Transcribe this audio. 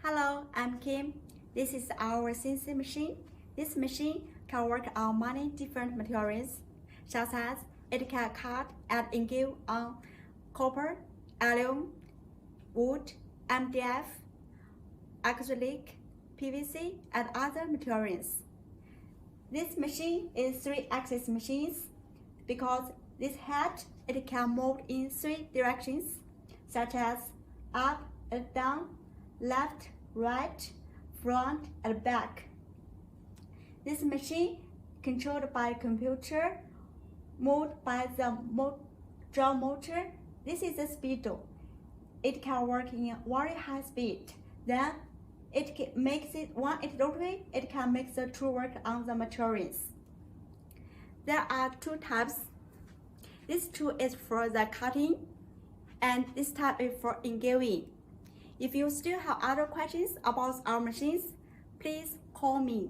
Hello, I'm Kim. This is our CNC machine. This machine can work on many different materials, such as it can cut and engrave on copper, aluminum, wood, MDF, acrylic, PVC, and other materials. This machine is 3-axis machines because this head it can move in 3 directions, such as up and down, left, right, front, and back. This machine controlled by computer, moved by the draw motor. This is the speedo. It can work in very high speed. Then it makes it when it rotates, it can make the tool work on the materials. There are 2 types. This tool is for the cutting, and this type is for engraving. If you still have other questions about our machines, please call me.